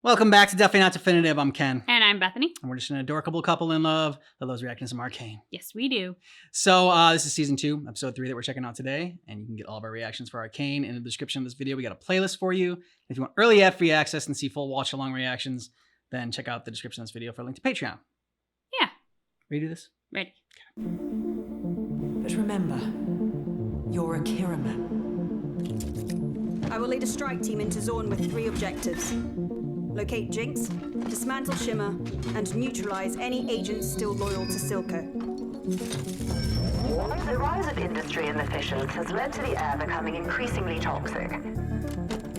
Welcome back to Definitely Not Definitive. I'm Ken. And I'm Bethany. And we're just an adorable couple in love that loves reacting to some Arcane. Yes, we do. So this is season 2, episode 3 that we're checking out today. And you can get all of our reactions for Arcane in the description of this video. We got a playlist for you. If you want early free access and see full watch along reactions, then check out the description of this video for a link to Patreon. Yeah. Ready to do this? Ready. But remember, you're a Kiraman. I will lead a strike team into Zorn with 3 objectives. Locate Jinx, dismantle Shimmer, and neutralize any agents still loyal to Silco. The rise of industry and the fissions has led to the air becoming increasingly toxic.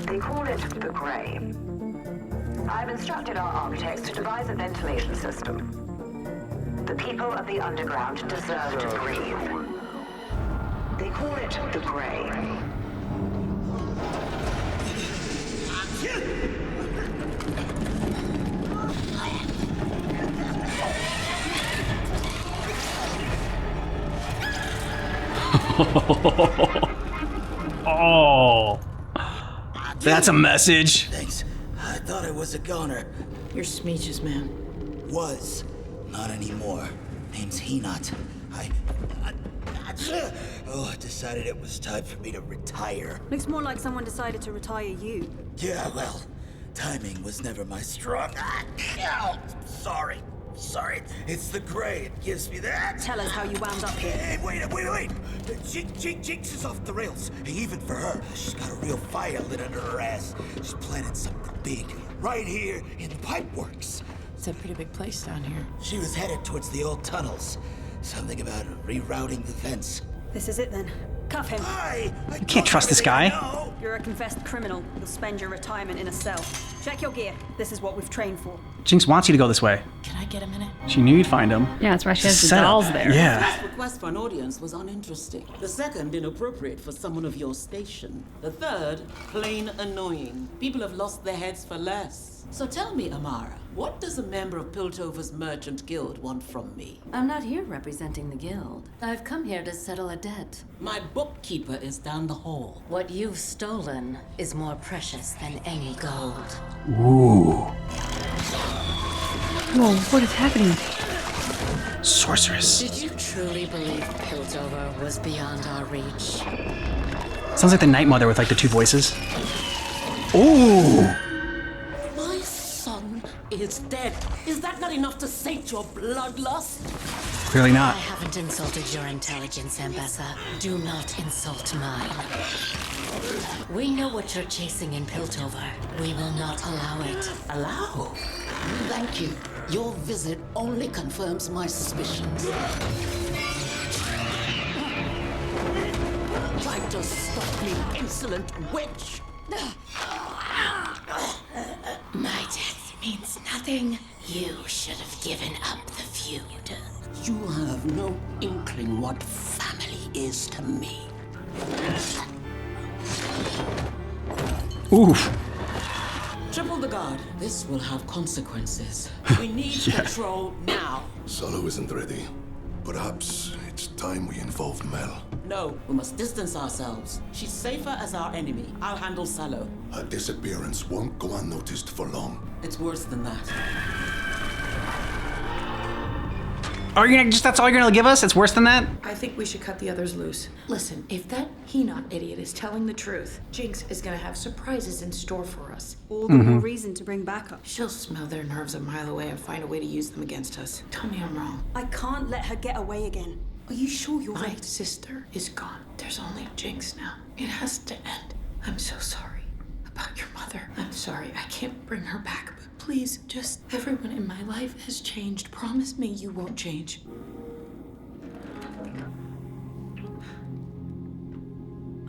They call it the Grey. I've instructed our architects to devise a ventilation system. The people of the underground deserve to breathe. They call it the Grey. Oh, that's a message. Thanks. I thought I was a goner. You're Smeech's man. Was. Not anymore. Name's Henot. I decided it was time for me to retire. Looks more like someone decided to retire you. Yeah, well, timing was never my strong. Sorry. It's the Grey. It gives me that. Tell us how you wound up here. Hey, wait. Jinx is off the rails. Even for her. She's got a real fire lit under her ass. She's planning something big. Right here in the pipeworks. It's a pretty big place down here. She was headed towards the old tunnels. Something about rerouting the vents. This is it then. Cuff him. You can't trust this guy. You're a confessed criminal. You'll spend your retirement in a cell. Check your gear. This is what we've trained for. Jinx wants you to go this way. Can I get a minute? She knew you'd find him. Yeah, that's why she has the Setup. dolls there. Yeah. The first request for an audience was uninteresting. The second, inappropriate for someone of your station. The third, plain annoying. People have lost their heads for less. So tell me, Amara, what does a member of Piltover's Merchant Guild want from me? I'm not here representing the guild. I've come here to settle a debt. My bookkeeper is down the hall. What you've stolen is more precious than any gold. Ooh. Whoa, what is happening? Sorceress. Did you truly believe Piltover was beyond our reach? Sounds like the Night Mother with like the 2 voices. Ooh. My son is dead. Is that not enough to sate your bloodlust? Clearly I not. haven't insulted your intelligence, Ambessa. Do not insult mine. We know what you're chasing in Piltover. We will not allow it. Allow? Thank you. Your visit only confirms my suspicions. Try to stop me, insolent witch! My death means nothing. You should have given up the feud. You have no inkling what family is to me. Oof. Triple the guard. This will have consequences. We need control now. Solo isn't ready. Perhaps it's time we involve Mel. No, we must distance ourselves. She's safer as our enemy. I'll handle Salo. Her disappearance won't go unnoticed for long. It's worse than that. Are you gonna that's all you're gonna give us? It's worse than that? I think we should cut the others loose. Listen, if that Henot idiot is telling the truth, Jinx is gonna have surprises in store for us. All the more reason to bring backup. She'll smell their nerves a mile away and find a way to use them against us. Tell me I'm wrong. I can't let her get away again. Are you sure you're My right? sister is gone. There's only Jinx now. It has to end. I'm so sorry about your mother. I'm sorry I can't bring her back, but please, just everyone in my life has changed. Promise me you won't change.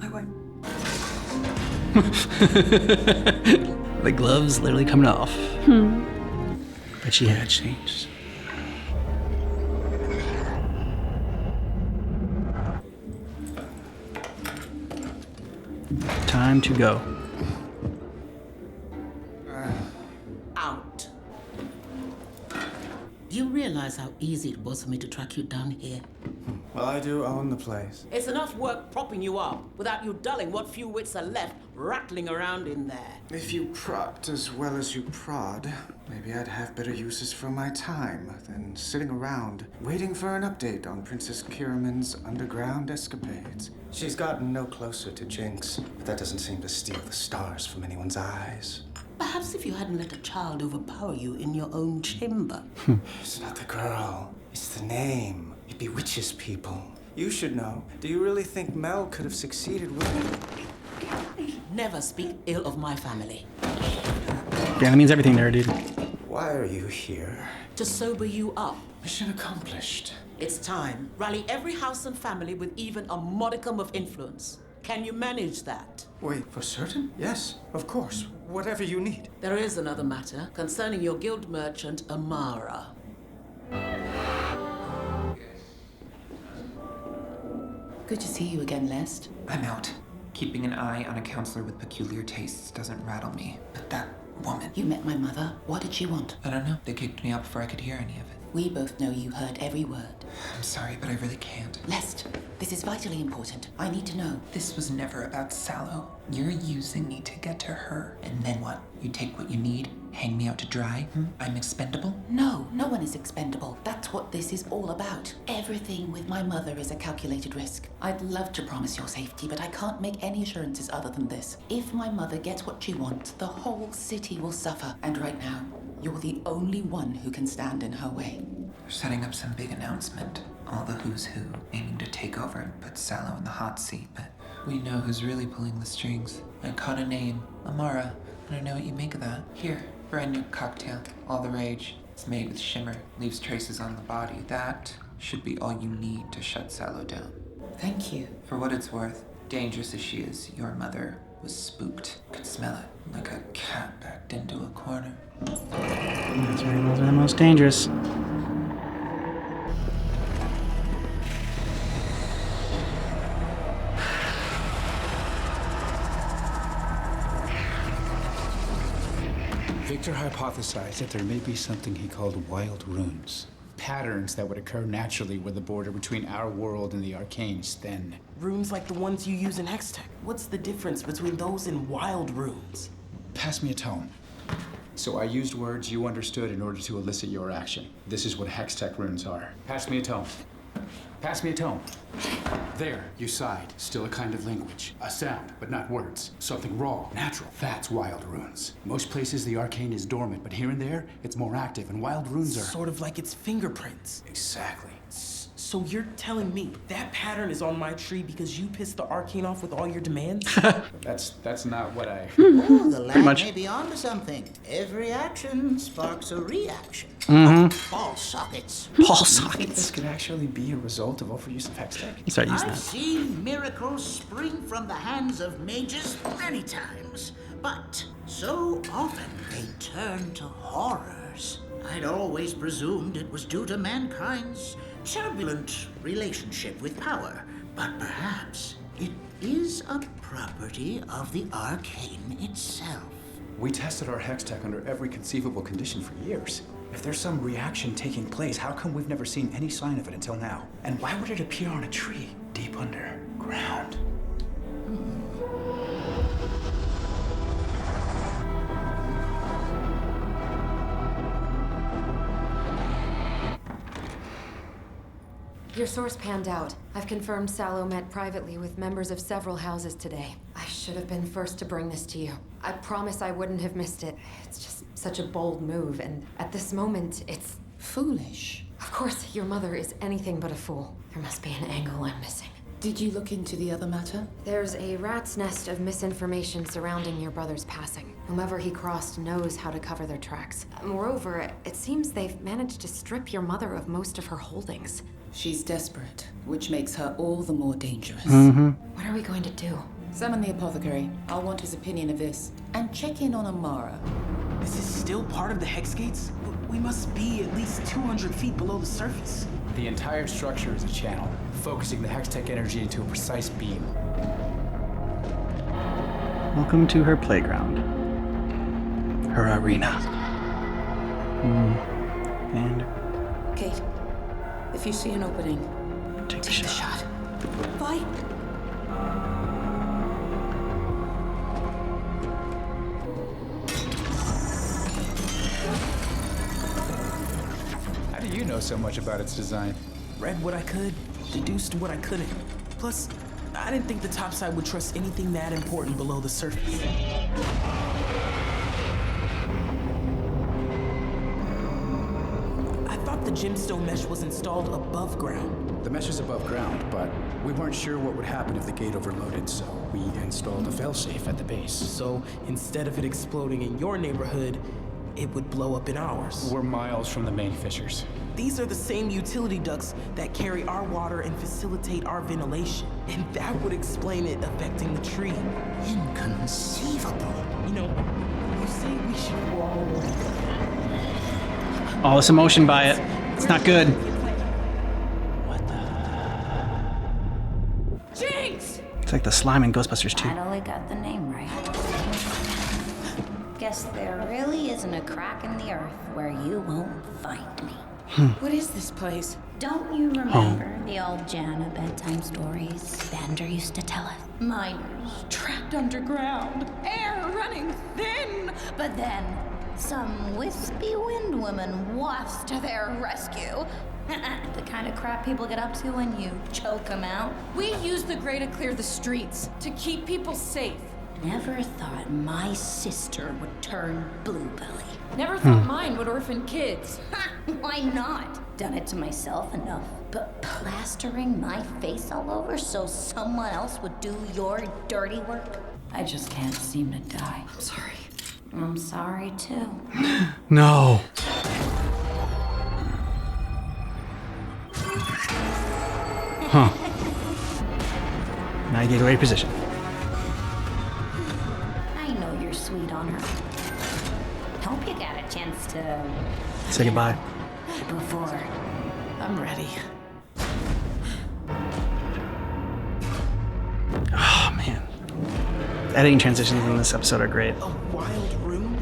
I won't. The gloves literally coming off. But she had changed. Time to go. Out. Do you realize how easy it was for me to track you down here? Well, I do own the place. It's enough work propping you up without you dulling what few wits are left rattling around in there. If you propped as well as you prod, maybe I'd have better uses for my time than sitting around waiting for an update on Princess Kiraman's underground escapades. She's gotten no closer to Jinx, but that doesn't seem to steal the stars from anyone's eyes. Perhaps if you hadn't let a child overpower you in your own chamber. It's not the girl, it's the name. It bewitches people. You should know. Do you really think Mel could have succeeded with it? Never speak ill of my family. Yeah, that means everything there, dude. Why are you here? To sober you up. Mission accomplished. It's time. Rally every house and family with even a modicum of influence. Can you manage that? Wait, for certain? Yes, of course. Whatever you need. There is another matter concerning your guild merchant, Amara. Good to see you again, Lest. I'm out. Keeping an eye on a counselor with peculiar tastes doesn't rattle me. But that woman... You met my mother. What did she want? I don't know. They kicked me out before I could hear any of it. We both know you heard every word. I'm sorry, but I really can't. Lest, this is vitally important. I need to know. This was never about Sallow. You're using me to get to her. And then what? You take what you need, hang me out to dry? I'm expendable? No, no one is expendable. That's what this is all about. Everything with my mother is a calculated risk. I'd love to promise your safety, but I can't make any assurances other than this. If my mother gets what she wants, the whole city will suffer. And right now, you're the only one who can stand in her way. They're setting up some big announcement. All the who's who, aiming to take over and put Sallow in the hot seat, but we know who's really pulling the strings. I caught a name, Amara. I don't know what you make of that. Here, brand new cocktail, all the rage. It's made with shimmer, leaves traces on the body. That should be all you need to shut Sallow down. Thank you. For what it's worth, dangerous as she is, your mother was spooked. Could smell it, like a cat backed into a corner. That's right, those are the most dangerous. Victor hypothesized that there may be something he called wild runes. Patterns that would occur naturally where the border between our world and the Arcane is thin. Runes like the ones you use in Hextech. What's the difference between those and wild runes? Pass me a tome. So I used words you understood in order to elicit your action. This is what Hextech runes are. Pass me a tome. Pass me a tome. There, you sighed. Still a kind of language. A sound, but not words. Something raw, natural. That's wild runes. Most places the Arcane is dormant, but here and there, it's more active, and wild runes are... Sort of like its fingerprints. Exactly. So you're telling me that pattern is on my tree because you pissed the Arcane off with all your demands? That's not what I... Oh, the lad may be onto something. Every action sparks a reaction. Ball sockets. Ball You think sockets. this could actually be a result of overuse of Hextech? Start using I've that. seen miracles spring from the hands of mages many times, but so often they turn to horrors. I'd always presumed it was due to mankind's turbulent relationship with power, but perhaps it is a property of the Arcane itself. We tested our Hextech under every conceivable condition for years. If there's some reaction taking place, how come we've never seen any sign of it until now? And why would it appear on a tree deep underground? Your source panned out. I've confirmed Sallow met privately with members of several houses today. I should have been first to bring this to you. I promise I wouldn't have missed it. It's just such a bold move, and at this moment, it's... Foolish. Of course, your mother is anything but a fool. There must be an angle I'm missing. Did you look into the other matter? There's a rat's nest of misinformation surrounding your brother's passing. Whomever he crossed knows how to cover their tracks. Moreover, it seems they've managed to strip your mother of most of her holdings. She's desperate, which makes her all the more dangerous. What are we going to do? Summon the apothecary. I'll want his opinion of this. And check in on Amara. Is this still part of the Hex Gates? We must be at least 200 feet below the surface. The entire structure is a channel, focusing the Hextech energy into a precise beam. Welcome to her playground. Her arena. And Kate, if you see an opening, Take the shot. Fight. How do you know so much about its design? Read what I could, deduced what I couldn't. Plus, I didn't think the topside would trust anything that important below the surface. I thought the gemstone mesh was installed above ground. The mesh is above ground, but we weren't sure what would happen if the gate overloaded, so we installed a failsafe at the base. So instead of it exploding in your neighborhood, it would blow up in ours. We're miles from the main fissures. These are the same utility ducts that carry our water and facilitate our ventilation. And that would explain it affecting the tree. Inconceivable. You know, you say we should wall. All this emotion by it. It's not good. Jinx! It's like the slime in Ghostbusters 2. Finally got the name right. Guess there really isn't a crack in the earth where you won't find me. What is this place? Don't you remember the old Jana bedtime stories Bender used to tell us? Miners trapped underground, air running thin, but then some wispy wind woman wafts to their rescue. The kind of crap people get up to when you choke them out. We use the Grey to clear the streets, to keep people safe. Never thought my sister would turn bluebelly. Never thought mine would orphan kids. Why not? Done it to myself enough. But plastering my face all over so someone else would do your dirty work? I just can't seem to die. I'm sorry. I'm sorry too. No. Huh. Now you get away position. I know you're sweet on her. Hope you got a chance to Say goodbye. before. I'm ready. Oh, man. The editing transitions in this episode are great. A wild room?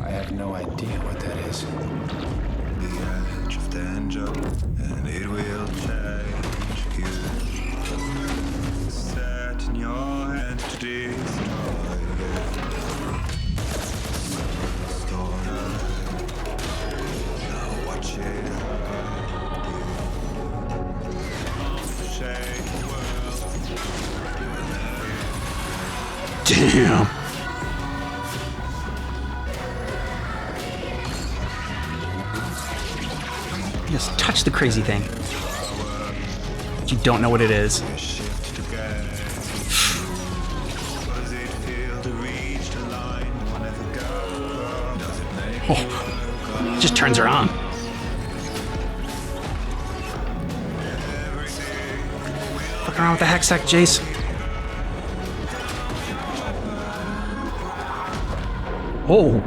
I have no idea what that is. The edge of danger, and it will change you. Set in your hand to destroy it. Story. Now watch it. Shake the world. Damn. Just touch the crazy thing. You don't know what it is. Oh, just turns her on. Fuck around with the hack sack, Jace. Oh.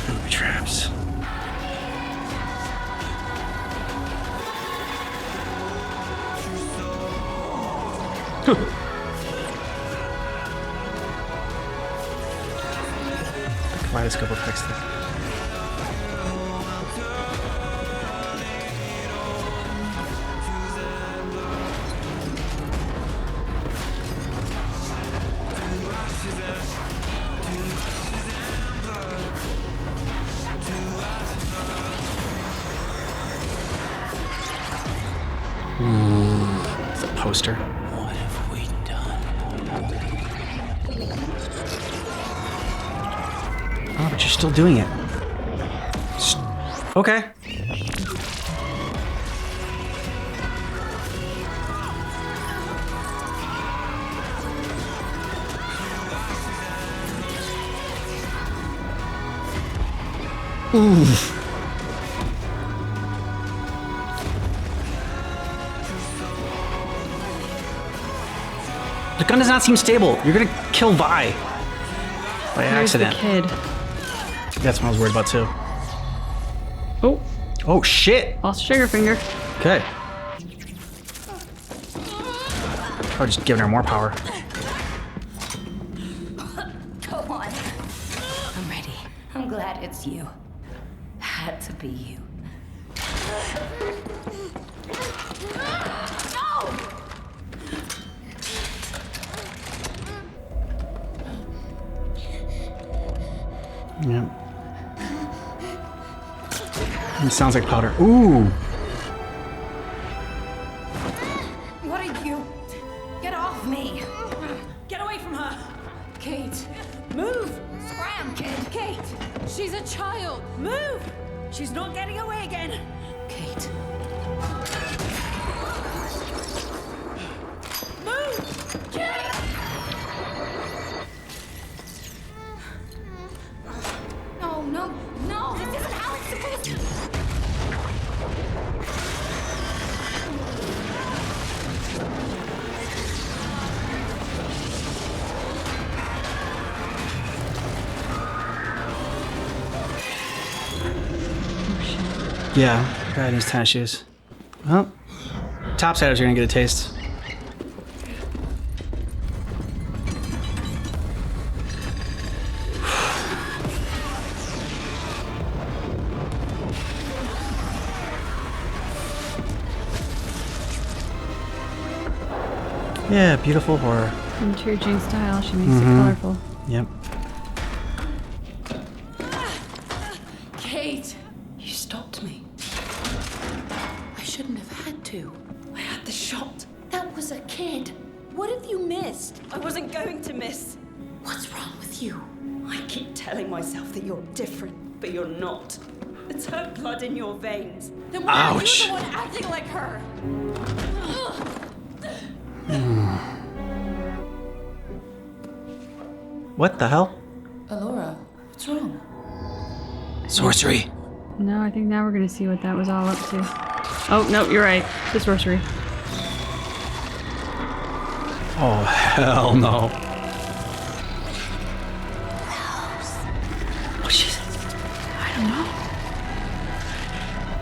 Booby traps. Kaleidoscope effects there. It's a poster. What have we done? Oh, but you're still doing it. Okay. Oof. The gun does not seem stable. You're gonna kill Vi by Where's accident. the kid? That's what I was worried about too. Oh. Oh shit. Lost trigger finger. Okay. Or just giving her more power. Go on. I'm ready. I'm I'm glad it's you. Had to be you. No! Yep. It sounds like powder. Ooh! What are you? Get off me! Get away from her! Kate. Move! Scram, kid! Kate! She's a child! Move! She's not getting away again! Kate. Move! Kate! No, no, no! This isn't how it's supposed to... Yeah, guy in his tennis shoes. Well, topsiders are gonna get a taste. Yeah, beautiful horror. In true Jinx style, she makes it colorful. Yep. Kate! You stopped me. I shouldn't have had to. I had the shot. That was a kid. What have you missed? I wasn't going to miss. What's wrong with you? I keep telling myself that you're different, but you're not. It's her blood in your veins. Then why are you Ouch. the one acting like her? What the hell? Alora, what's wrong? Sorcery. No, I think now we're gonna see what that was all up to. Oh, no, you're right. The sorcery. Oh, hell no. What is it? I don't know.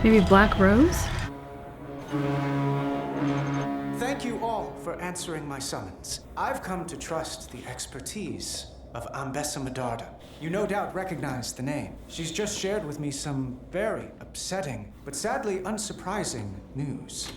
Maybe Black Rose? Thank you all for answering my summons. I've come to trust the expertise of Ambessa Medarda. You no doubt recognize the name. She's just shared with me some very upsetting, but sadly unsurprising news.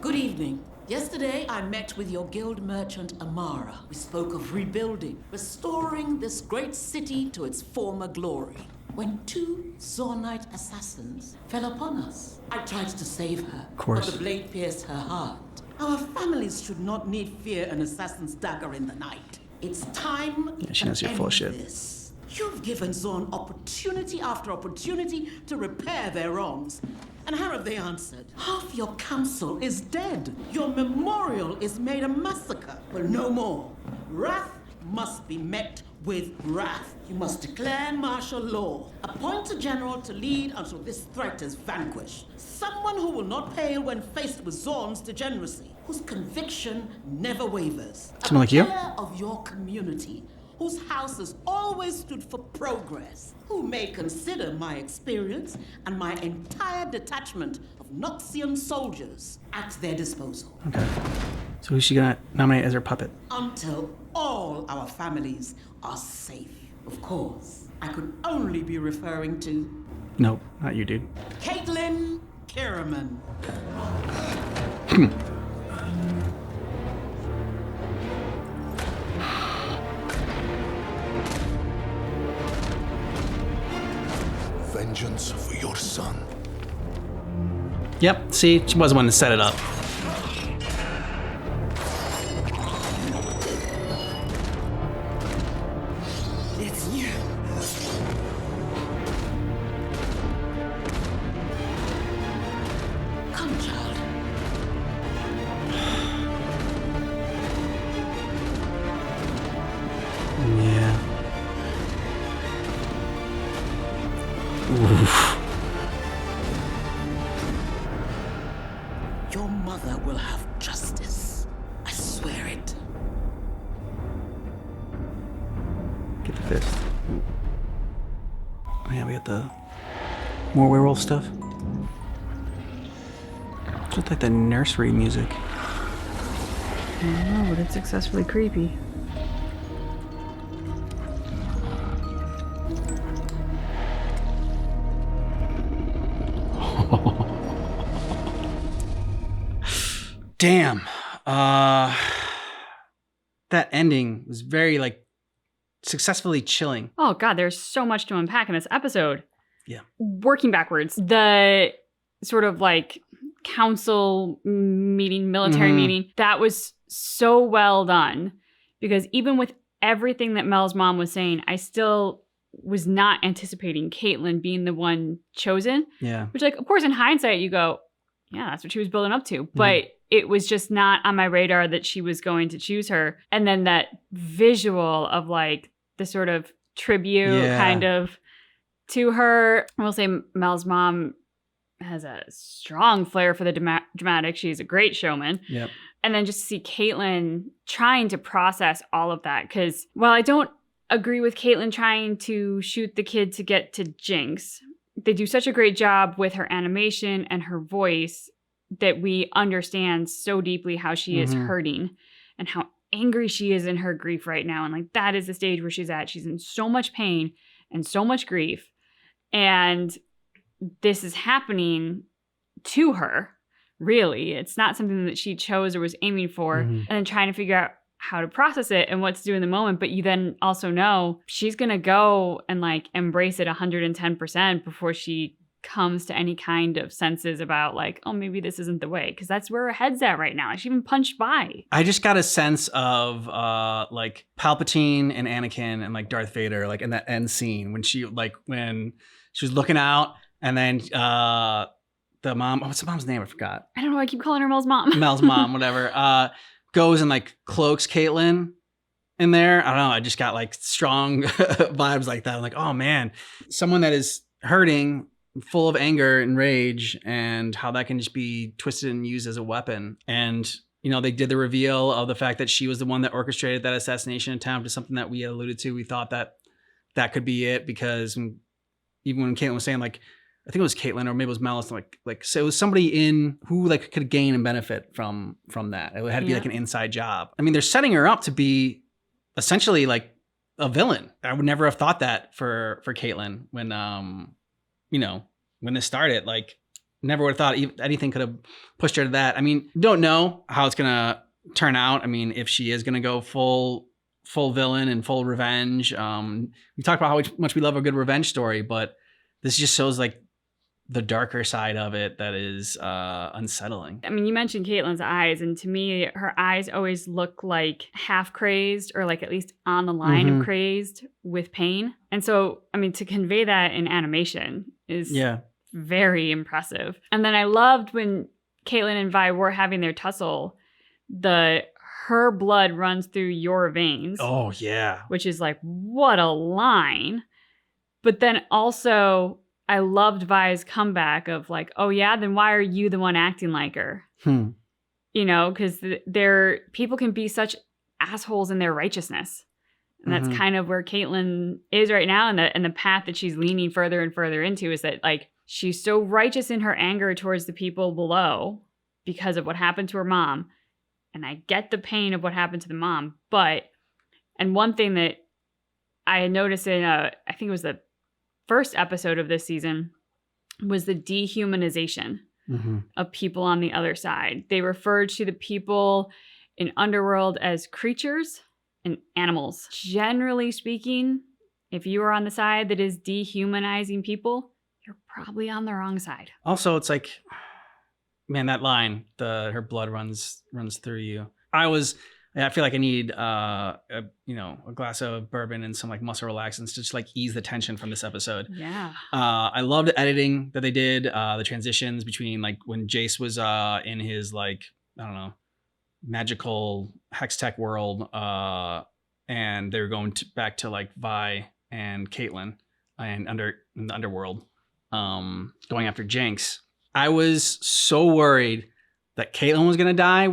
Good evening. Yesterday, I met with your guild merchant, Amara. We spoke of rebuilding, restoring this great city to its former glory. When two Zornite assassins fell upon us, I tried to save her. Of course. But the blade pierced her heart. Our families should not need fear an assassin's dagger in the night. It's time Yeah, she knows to you're full of end shit. this. You've given Zorn opportunity after opportunity to repair their wrongs. And how have they answered? Half your council is dead. Your memorial is made a massacre. Well, no more. Wrath must be met with wrath. You must declare martial law. Appoint a general to lead until this threat is vanquished. Someone who will not pale when faced with Zorn's degeneracy, whose conviction never wavers. Someone like you? A pillar of your community, whose house has always stood for progress, who may consider my experience and my entire detachment of Noxian soldiers at their disposal. Okay. So who's she gonna nominate as her puppet? Until all our families are safe. Of course, I could only be referring to Nope, not you, dude. Caitlin Kierman. Vengeance for your son. Yep, see, she was the one to set it up. It's you. Come, child. Yeah. Oof. Your mother will have justice. I swear it. Get the fist. Oh yeah, we got the more werewolf stuff. It's just like the nursery music. I don't know, but it's successfully creepy. Damn. That ending was very like successfully chilling. Oh God, there's so much to unpack in this episode. Yeah. Working backwards, the sort of like council meeting, military meeting, that was so well done, because even with everything that Mel's mom was saying, I still was not anticipating Caitlin being the one chosen. Yeah. Which, like, of course, in hindsight, you go, yeah, that's what she was building up to. But it was just not on my radar that she was going to choose her. And then that visual of like the sort of tribute kind of to her. I will say Mel's mom has a strong flair for the dramatic. She's a great showman. Yep. And then just to see Caitlin trying to process all of that. Because while I don't agree with Caitlin trying to shoot the kid to get to Jinx, they do such a great job with her animation and her voice that we understand so deeply how she is hurting and how angry she is in her grief right now. And like, that is the stage where she's at. She's in so much pain and so much grief. And this is happening to her, really. It's not something that she chose or was aiming for. And then trying to figure out how to process it and what to do in the moment. But you then also know she's going to go and like embrace it 110% before she comes to any kind of senses about like, oh, maybe this isn't the way. Because that's where her head's at right now. She even punched Vi. I just got a sense of like Palpatine and Anakin and like Darth Vader, like in that end scene when she was looking out and then the mom, what's the mom's name? I forgot. I don't know. I keep calling her Mel's mom. Mel's mom, whatever. Goes and like cloaks Caitlin in there. I don't know. I just got like strong vibes like that. I'm like, oh man, someone that is hurting, full of anger and rage, and how that can just be twisted and used as a weapon. And, you know, they did the reveal of the fact that she was the one that orchestrated that assassination attempt, is something that we had alluded to. We thought that that could be it, because even when Caitlin was saying like, I think it was Caitlin or maybe it was Malice, like so it was somebody in who like could gain and benefit from that. It had to be like an inside job. I mean, they're setting her up to be essentially like a villain. I would never have thought that for Caitlin when you know, when this started. Like, never would have thought anything could have pushed her to that. I mean, don't know how it's gonna turn out. I mean, if she is gonna go full villain and full revenge. We talked about how much we love a good revenge story, but this just shows like the darker side of it that is unsettling. I mean, you mentioned Caitlin's eyes, and to me, her eyes always look like half crazed, or like at least on the line of crazed with pain. And so, I mean, to convey that in animation is very impressive. And then I loved when Caitlin and Vi were having their tussle, her blood runs through your veins. Oh, yeah. Which is like, what a line. But then also, I loved Vi's comeback of like, oh yeah, then why are you the one acting like her? You know, because people can be such assholes in their righteousness. And that's kind of where Caitlin is right now. And the path that she's leaning further and further into is that like, she's so righteous in her anger towards the people below because of what happened to her mom. And I get the pain of what happened to the mom. And one thing that I had noticed in, I think it was the first episode of this season, was the dehumanization of people on the other side. They referred to the people in Underworld as creatures and animals. Generally speaking, if you are on the side that is dehumanizing people, you're probably on the wrong side. Also, it's like, man, that line, her blood runs through you. I feel like I need a glass of bourbon and some like muscle relaxants to just like ease the tension from this episode. Yeah. I loved the editing that they did, the transitions between like when Jace was in his like, I don't know, magical hex tech world, and they were going back to like Vi and Caitlin and in the underworld, going after Jinx. I was so worried that Caitlin was gonna die.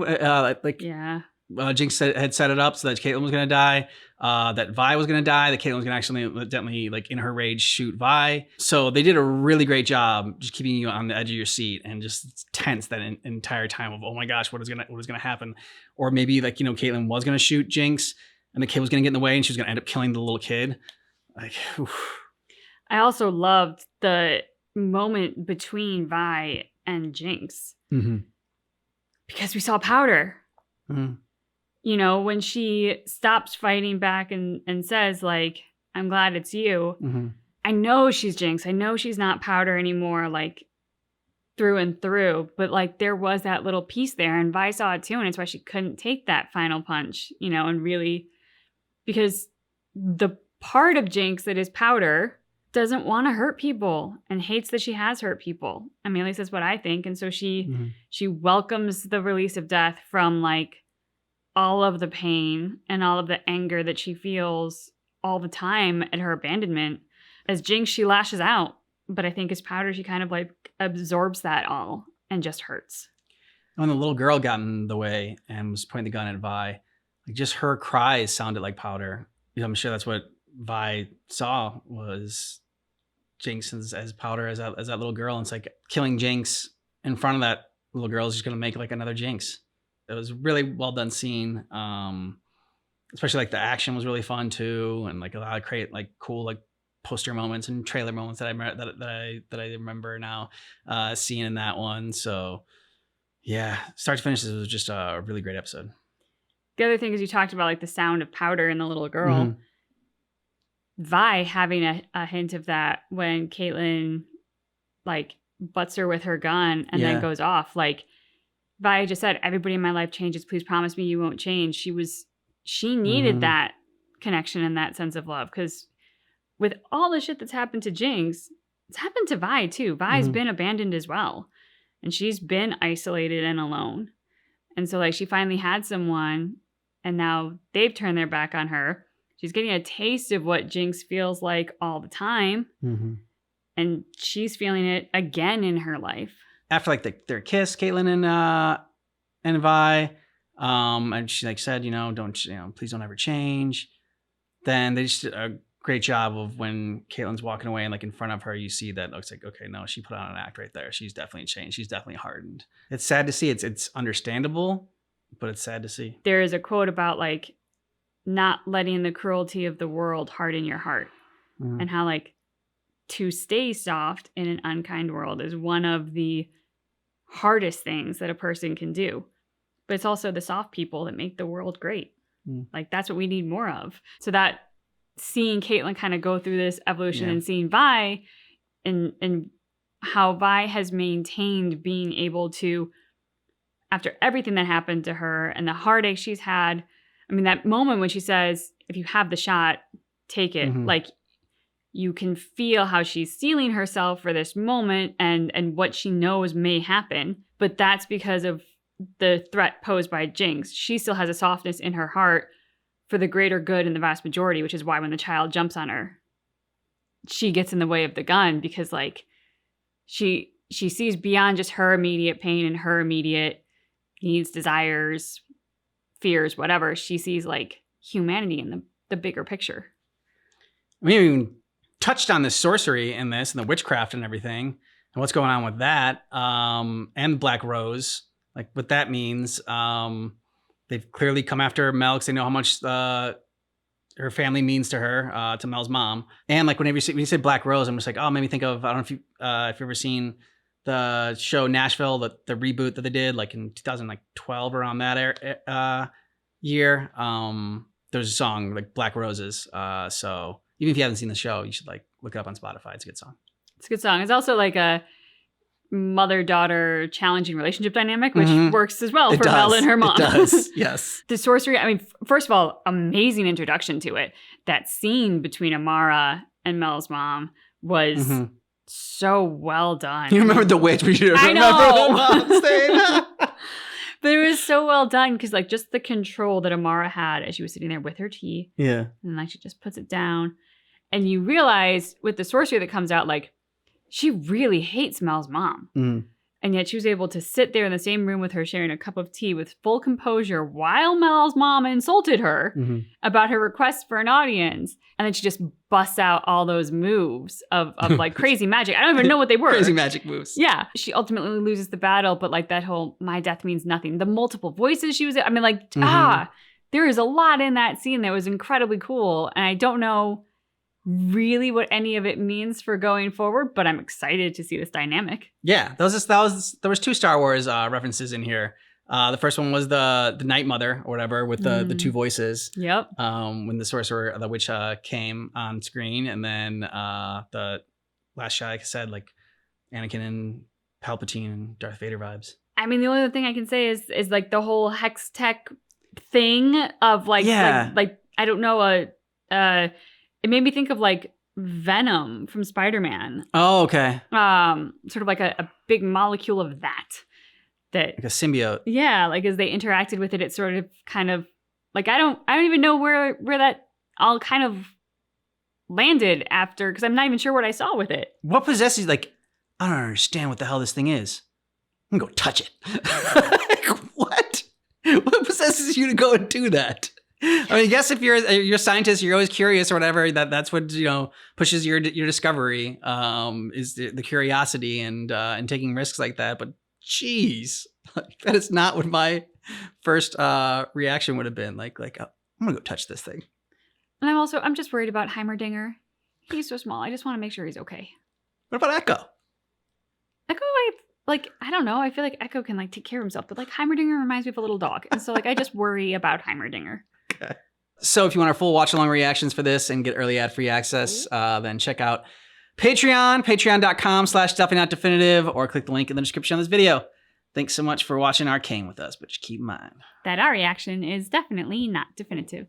Jinx had set it up so that Caitlin was going to die, that Vi was going to die, that Caitlin was going to accidentally, like in her rage, shoot Vi. So they did a really great job just keeping you on the edge of your seat and just tense that entire time of, oh my gosh, what is going to happen? Or maybe like, you know, Caitlin was going to shoot Jinx and the kid was going to get in the way and she was going to end up killing the little kid. Like, oof. I also loved the moment between Vi and Jinx. because we saw Powder. Mhm. You know, when she stops fighting back and says, like, I'm glad it's you. Mhm. I know she's Jinx. I know she's not Powder anymore, like, through and through. But, like, there was that little piece there. And Vi saw it too. And it's why she couldn't take that final punch, you know, and really... Because the part of Jinx that is Powder doesn't want to hurt people and hates that she has hurt people. I mean, at least that's what I think. And so she welcomes the release of death from, like, all of the pain and all of the anger that she feels all the time at her abandonment. As Jinx, she lashes out. But I think as Powder, she kind of, like, absorbs that all and just hurts. When the little girl got in the way and was pointing the gun at Vi, like, just her cries sounded like Powder. You know, I'm sure that's what Vi saw was Jinx as Powder, as that little girl. And it's like killing Jinx in front of that little girl is just going to make like another Jinx. It was really well done scene. Especially like the action was really fun too. And like a lot of create like cool, like poster moments and trailer moments that I remember now seeing in that one. So yeah, start to finish, it was just a really great episode. The other thing is you talked about like the sound of Powder and the little girl. Vi having a hint of that when Caitlin like butts her with her gun and then goes off. Like Vi just said, everybody in my life changes. Please promise me you won't change. She needed that connection and that sense of love, because with all the shit that's happened to Jinx, it's happened to Vi too. Vi's been abandoned as well. And she's been isolated and alone. And so like she finally had someone and now they've turned their back on her. She's getting a taste of what Jinx feels like all the time. And she's feeling it again in her life. After like their kiss, Caitlin and Vi, and she like said, please don't ever change. Then they just did a great job of when Caitlin's walking away and like in front of her, you see that looks like, okay, no, she put on an act right there. She's definitely changed. She's definitely hardened. It's sad to see. It's understandable, but it's sad to see. There is a quote about like not letting the cruelty of the world harden your heart, and how like to stay soft in an unkind world is one of the hardest things that a person can do. But it's also the soft people that make the world great. Like that's what we need more of. So that seeing Caitlin kind of go through this evolution and seeing Vi and how Vi has maintained being able to, after everything that happened to her and the heartache she's had, I mean, that moment when she says, if you have the shot, take it. Like you can feel how she's steeling herself for this moment and what she knows may happen. But that's because of the threat posed by Jinx. She still has a softness in her heart for the greater good in the vast majority, which is why when the child jumps on her, she gets in the way of the gun, because like she sees beyond just her immediate pain and her immediate needs, desires, fears, whatever. She sees like humanity in the bigger picture. We haven't even touched on the sorcery in this and the witchcraft and everything and what's going on with that, and Black Rose, like what that means. They've clearly come after Mel because they know how much her family means to her, to Mel's mom. And like when you say Black Rose, I'm just like, oh, made me think of, I don't know if you've ever seen the show Nashville, the reboot that they did like in 2012 around that year. There's a song like Black Roses. So even if you haven't seen the show, you should like look it up on Spotify. It's a good song. It's a good song. It's also like a mother-daughter challenging relationship dynamic, which works as well for Mel and her mom. It does, yes. The sorcery, I mean, first of all, amazing introduction to it. That scene between Amara and Mel's mom was so well done. You remember the witch? We should I know. But it was so well done because like just the control that Amara had as she was sitting there with her tea. Yeah. And like she just puts it down. And you realize with the sorcery that comes out, like, she really hates Mel's mom. And yet she was able to sit there in the same room with her, sharing a cup of tea with full composure while Mel's mom insulted her about her request for an audience. And then she just busts out all those moves of like crazy magic. I don't even know what they were. Crazy magic moves. Yeah. She ultimately loses the battle, but like that whole my death means nothing. The multiple voices she was, I mean, like, there is a lot in that scene that was incredibly cool. And I don't know really what any of it means for going forward, but I'm excited to see this dynamic. Yeah, there was 2 Star Wars references in here. The first one was the Night Mother or whatever with the two voices. Yep. When the sorcerer, the witch, came on screen, and then the Last Jedi, like I said, like Anakin and Palpatine and Darth Vader vibes. I mean, the only other thing I can say is like the whole hex tech thing of like I don't know, it made me think of like Venom from Spider-Man. Oh, okay. Sort of like a big molecule of that. Like a symbiote. Yeah, like as they interacted with it, it sort of kind of like I don't even know where that all kind of landed after, because I'm not even sure what I saw with it. What possesses, like, I don't understand what the hell this thing is. I'm gonna go touch it. Like, what? What possesses you to go and do that? I mean, I guess if you're a scientist, you're always curious or whatever. That's what pushes your discovery. Is the curiosity and taking risks like that. But geez, like, that is not what my first reaction would have been. Like I'm gonna go touch this thing. And I'm just worried about Heimerdinger. He's so small. I just want to make sure he's okay. What about Echo? Echo, I don't know. I feel like Echo can like take care of himself, but like Heimerdinger reminds me of a little dog, and so like I just worry about Heimerdinger. Okay. So if you want our full watch along reactions for this and get early ad-free access, then check out Patreon, patreon.com/DefiniteDefinitive, or click the link in the description of this video. Thanks so much for watching Arcane with us, but just keep in mind that our reaction is definitely not definitive.